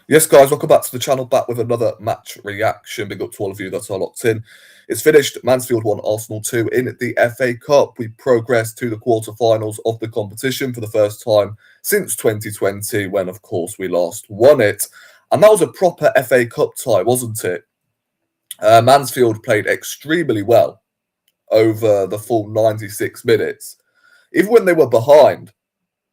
Yes, guys, welcome back to the channel, back with another match reaction. Big up to all of you that are locked in. It's finished. Mansfield 1, Arsenal 2 in the FA Cup. We progressed to the quarterfinals of the competition for the first time since 2020, when, of course, we last won it. And that was a proper FA Cup tie, wasn't it? Mansfield played extremely well over the full 96 minutes. Even when they were behind,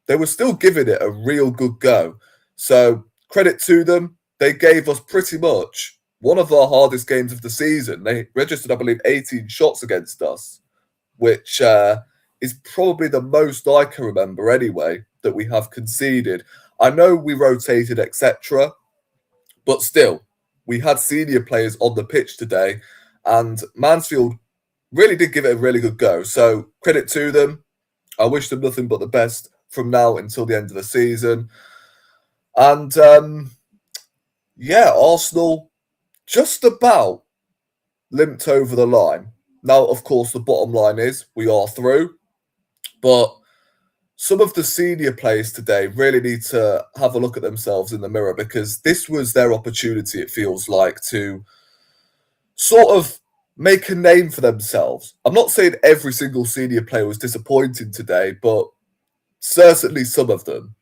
they were still giving it a real good go. So credit to them. They gave us pretty much one of our hardest games of the season. They registered, I believe, 18 shots against us, which is probably the most I can remember anyway that we have conceded. I know we rotated, etc., but still, we had senior players on the pitch today, and Mansfield really did give it a really good go. So credit to them. I wish them nothing but the best from now until the end of the season. And Arsenal just about limped over the line. Now, of course, the bottom line is we are through, but some of the senior players today really need to have a look at themselves in the mirror, because this was their opportunity, it feels like, to sort of make a name for themselves. I'm not saying every single senior player was disappointing today, but certainly some of them.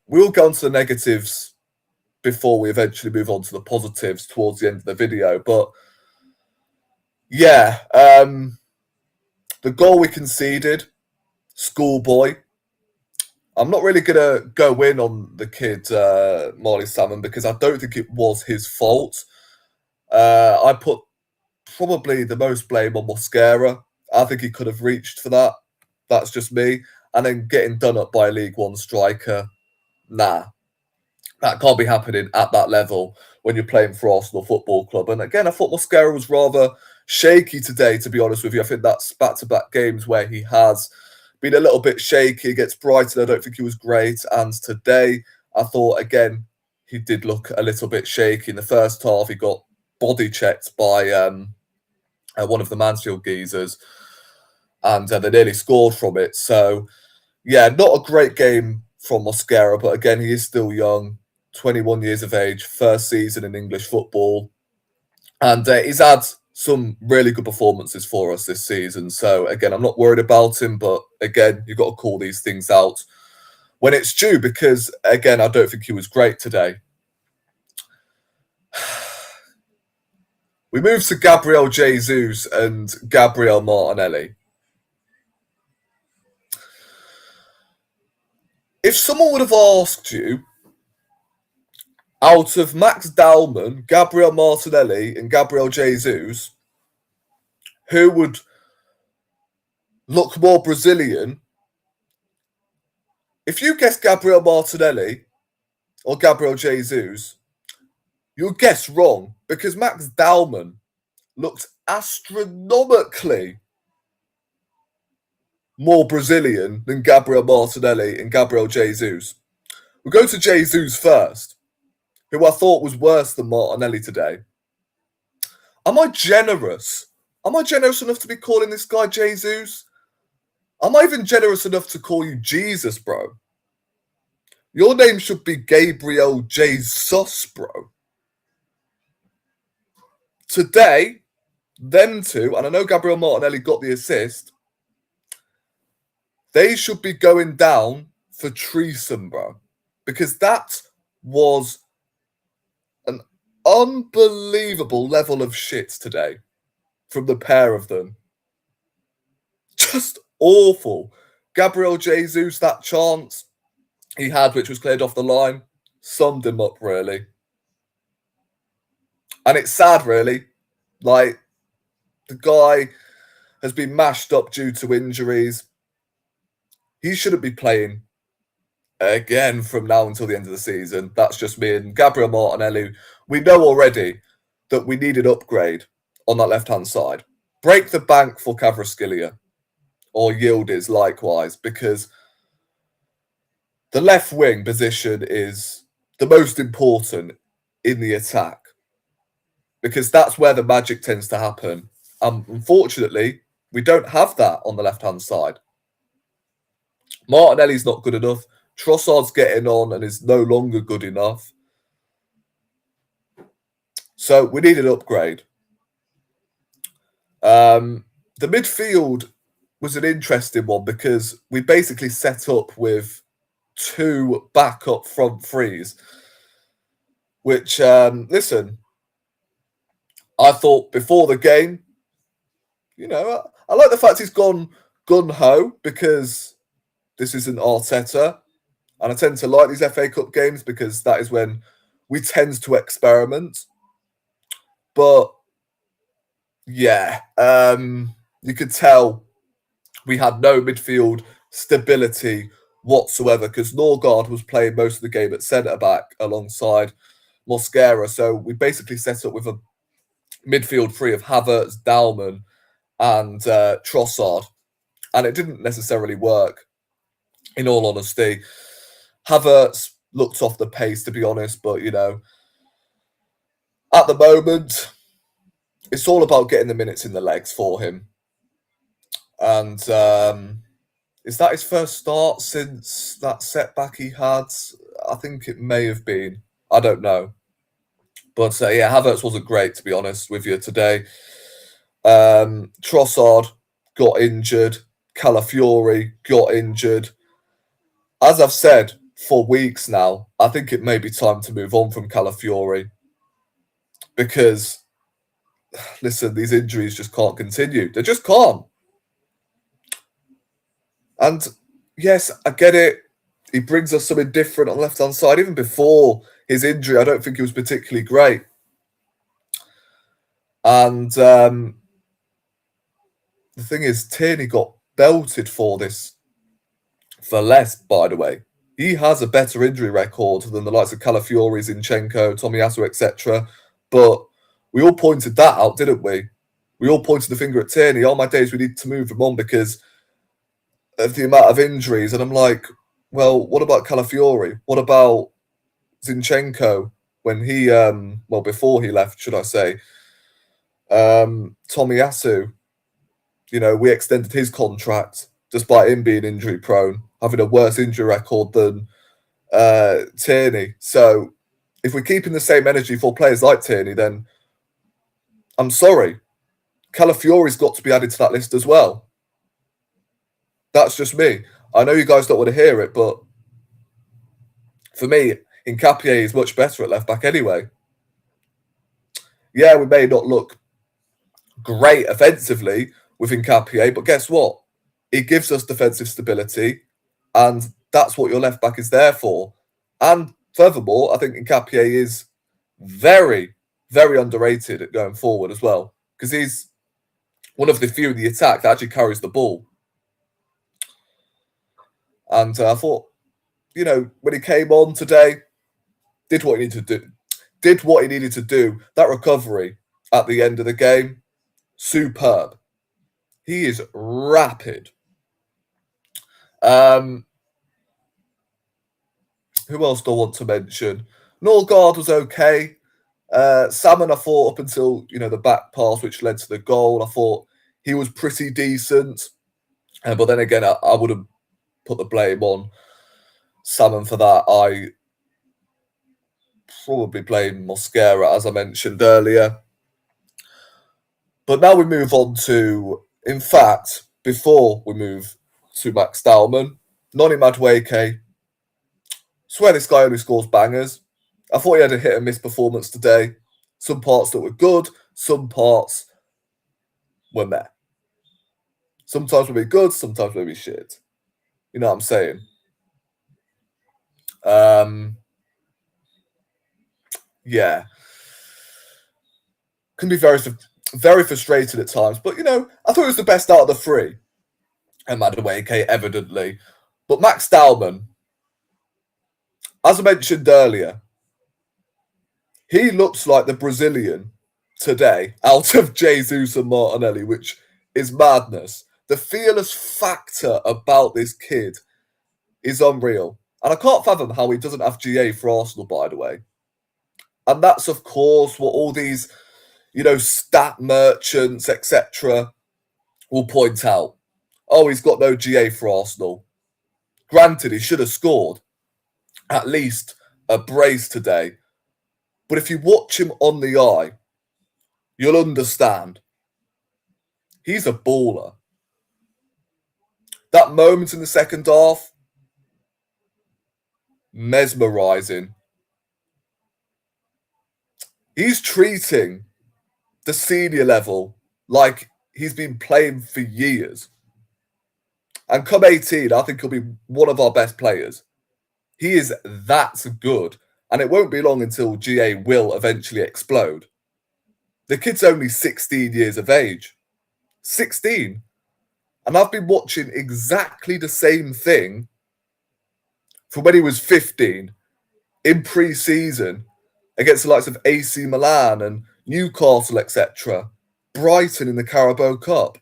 We'll go on to the negatives before we eventually move on to the positives towards the end of the video. But yeah, the goal we conceded, schoolboy. I'm not really going to go in on the kid, Marley Salmon, because I don't think it was his fault. I put probably the most blame on Mosquera. I think he could have reached for that. That's just me. And then getting done up by a League One striker, nah. That can't be happening at that level when you're playing for Arsenal Football Club. And again, I thought Mosquera was rather shaky today, to be honest with you. I think that's back-to-back games where he has been a little bit shaky against Brighton. I don't think he was great. And today, I thought, again, he did look a little bit shaky. In the first half, he got body checked by one of the Mansfield geezers, and they nearly scored from it. So, yeah, not a great game from Mosquera, but again, he is still young, 21 years of age, first season in English football, and he's had some really good performances for us this season. So, again, I'm not worried about him, but again, you've got to call these things out when it's due, because, again, I don't think he was great today. We move to Gabriel Jesus and Gabriel Martinelli. If someone would have asked you, out of Max Dalman, Gabriel Martinelli, and Gabriel Jesus, who would look more Brazilian, if you guess Gabriel Martinelli or Gabriel Jesus, you'll guess wrong, because Max Dalman looked astronomically more Brazilian than Gabriel Martinelli and Gabriel Jesus. We'll go to Jesus first, who I thought was worse than Martinelli today. Am I generous? Am I generous enough to be calling this guy Jesus? Am I even generous enough to call you Jesus, bro? Your name should be Gabriel Jesus, bro. Today, them two, and I know Gabriel Martinelli got the assist, they should be going down for treason, bro. Because that was an unbelievable level of shit today from the pair of them. Just awful. Gabriel Jesus, that chance he had, which was cleared off the line, summed him up, really. And it's sad, really. Like, the guy has been mashed up due to injuries. He shouldn't be playing again from now until the end of the season. That's just me. And Gabriel Martinelli, we know already that we need an upgrade on that left-hand side. Break the bank for Kvaratskhelia, or Yildiz likewise, because the left wing position is the most important in the attack, because that's where the magic tends to happen. Unfortunately, we don't have that on the left-hand side. Martinelli's not good enough. Trossard's getting on and is no longer good enough. So we need an upgrade. The midfield was an interesting one because we basically set up with 2 backup front threes, which, listen, I thought before the game, I like the fact he's gone gun-ho because this isn't Arteta. And I tend to like these FA Cup games because that is when we tend to experiment. But yeah, you could tell we had no midfield stability whatsoever because Norgard was playing most of the game at centre-back alongside Mosquera. So we basically set up with a midfield three of Havertz, Dalman and Trossard. And it didn't necessarily work, in all honesty. Havertz looked off the pace, to be honest, but, at the moment, it's all about getting the minutes in the legs for him. And is that his first start since that setback he had? I think it may have been. I don't know. But yeah, Havertz wasn't great, to be honest with you today. Trossard got injured. Calafiori got injured. As I've said for weeks now, I think it may be time to move on from Calafiori. Because, listen, these injuries just can't continue. They just can't. And yes, I get it. He brings us something different on the left-hand side. Even before his injury, I don't think he was particularly great. And the thing is, Tierney got belted for this. For less, by the way. He has a better injury record than the likes of Calafiori, Zinchenko, Tomiyasu, etc. But we all pointed that out, didn't we? We all pointed the finger at Tierney. Oh my days, we need to move him on because of the amount of injuries. And I'm like, well, what about Calafiori? What about Zinchenko when he, before he left, should I say? Tomiyasu, we extended his contract despite him being injury prone, having a worse injury record than Tierney. So if we're keeping the same energy for players like Tierney, then I'm sorry. Calafiori's got to be added to that list as well. That's just me. I know you guys don't want to hear it, but for me, Nketiah is much better at left back anyway. Yeah, we may not look great offensively with Nketiah, but guess what? It gives us defensive stability, and that's what your left back is there for. And furthermore, I think Nketiah is very, very underrated at going forward as well, because he's one of the few in the attack that actually carries the ball. And I thought, when he came on today, did what he needed to do. That recovery at the end of the game, superb. He is rapid. Who else do I want to mention? Norgard was okay. Salmon, I thought, up until, the back pass, which led to the goal, I thought he was pretty decent. But then again, I wouldn't put the blame on Salmon for that. I probably blame Mosquera, as I mentioned earlier. But now we move on to, in fact, before we move to Max Dalman, Noni Madueke. Swear this guy only scores bangers. I thought he had a hit and miss performance today. Some parts that were good, some parts were meh. Sometimes we'll be good, sometimes we'll be shit. You know what I'm saying? Yeah. Can be very, very frustrated at times. But, I thought it was the best out of the three. And Madueke, evidently. But Max Dalman, as I mentioned earlier, he looks like the Brazilian today out of Jesus and Martinelli, which is madness. The fearless factor about this kid is unreal. And I can't fathom how he doesn't have GA for Arsenal, by the way. And that's, of course, what all these, stat merchants, etc., will point out. Oh, he's got no GA for Arsenal. Granted, he should have scored. at least a brace today. But if you watch him on the eye, you'll understand. He's a baller. That moment in the second half, mesmerising. He's treating the senior level like he's been playing for years. And come 18, I think he'll be one of our best players. He is that good. And it won't be long until GA will eventually explode. The kid's only 16 years of age. 16. And I've been watching exactly the same thing from when he was 15 in pre-season against the likes of AC Milan and Newcastle, etc. Brighton in the Carabao Cup.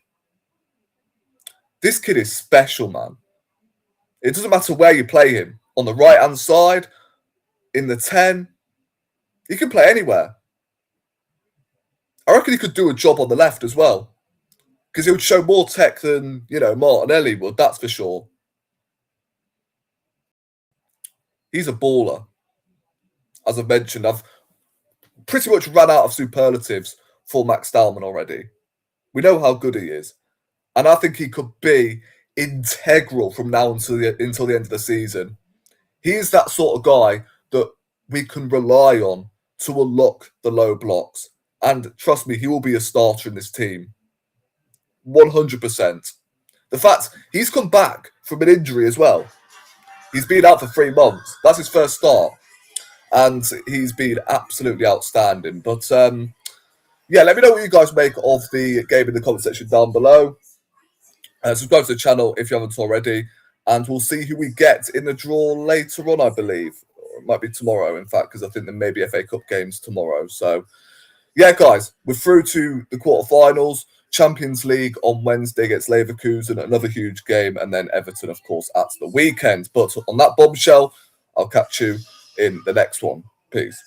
This kid is special, man. It doesn't matter where you play him. On the right-hand side, in the 10, he can play anywhere. I reckon he could do a job on the left as well. Because he would show more tech than, Martinelli would, that's for sure. He's a baller. As I've mentioned, I've pretty much run out of superlatives for Max Dalman already. We know how good he is. And I think he could be integral from now until the end of the season. He is that sort of guy that we can rely on to unlock the low blocks. And trust me, he will be a starter in this team. 100%. The fact he's come back from an injury as well. He's been out for 3 months. That's his first start. And he's been absolutely outstanding. But yeah, let me know what you guys make of the game in the comment section down below. Subscribe to the channel if you haven't already. And we'll see who we get in the draw later on, I believe. Or it might be tomorrow, in fact, because I think there may be FA Cup games tomorrow. So, yeah, guys, we're through to the quarterfinals. Champions League on Wednesday against Leverkusen, another huge game. And then Everton, of course, at the weekend. But on that bombshell, I'll catch you in the next one. Peace.